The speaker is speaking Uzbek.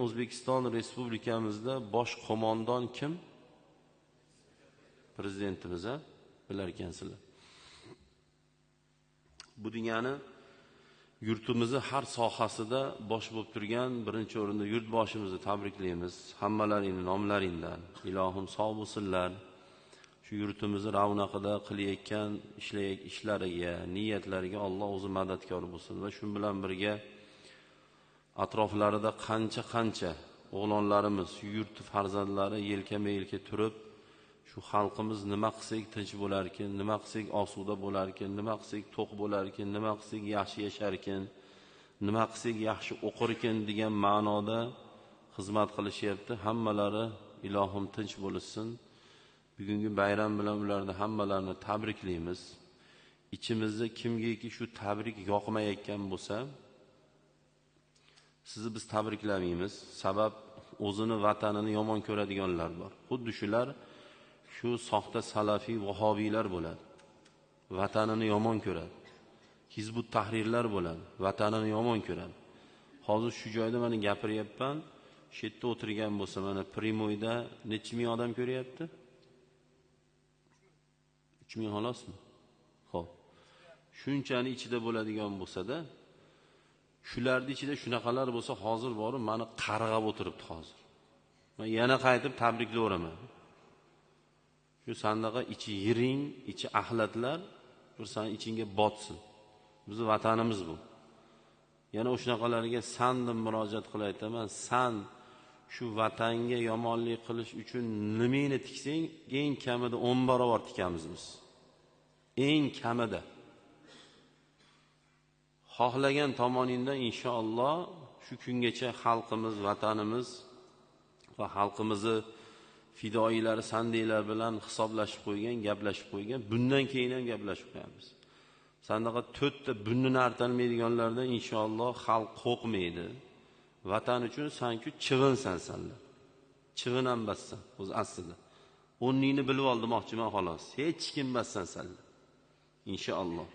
O'zbekiston Respublikamizda bosh qo'mondon kim? Prezidentimiz, bilar ekansizlar. Bu degani yurtimizni har sohasida bosh bo'lib turgan birinchi o'rinda yurtboshimizni tabriklaymiz. Hammalaringning nomlaringdan. Ilohim sog' bo'lsinlar. Shu yurtimizni ravnaqida qilayotgan ishlariga, niyatlariga Alloh o'zi madadkor bo'lsin va shu bilan birga atroflarida qancha o'g'lonlarimiz, yurt farzandlari yelkama-yelka turib, shu xalqimiz nima qilsak tinch bo'lar ekan, nima qilsak osuda bo'lar ekan, nima qilsak to'q bo'lar ekan, nima qilsak yaxshi yashar ekan, nima qilsak yaxshi o'qir ekan degan ma'noda xizmat qilishyapti. Hammalari ilohim tinch bo'lsin. Bugungi bayram bilan ularni hammalarini tabriklaymiz. İçimizde kimgaki shu tabrik yoqmayotgan bo'lsa, sizni biz tabriklamaymiz. Sabab o'zini vatanini yomon ko'radiganlar bor. Xuddi shular shu soxta salafiy vahobiylar bo'ladi. Vatanini yomon ko'radi. Hizbut tahrirlar bo'ladi. Vatanini yomon ko'radi. Hozir shu joyda mana gapiryapman. Shu yerda o'tirgan bo'lsa, mana Primoyda necha ming odam ko'ryapti? 3000 xolosmi? Xo'p. Shunchani ichida bo'ladigan bo'lsa-da, shularning ichida shunaqalar bo'lsa, hozir borib meni qarg'ab o'tiribdi hozir. Men yana qaytib tabriklayveraman. Shu sandaqa ichi yiring, ichi axlatlar bir san ichingga botsin. Bizning vatanimiz bu. Yana o'shanaqalarga san deb murojaat qilib aytaman. San shu vatanga yomonlik qilish uchun nimani tiksang, eng kamida 10 barobar tikamiz biz. Eng kamida. Xohlagan tomoningdan inshaalloh shu kungacha xalqimiz, vatanimiz va xalqimizni fidoilari sandeylar bilan hisoblashib qo'ygan, gaplashib qo'ygan. Bundan keyin ham gaplashib qo'yamiz. Sandaqa 4 ta bunnini artalmaydiganlardan inshaalloh xalq qo'rqmaydi. Vatan uchun sanki chig'insan sanlar. Chig'in ham bassan o'z aslida. O'rningni bilib oldim demoqchiman xolos. Hech kim bassan sanlar. İnşallah.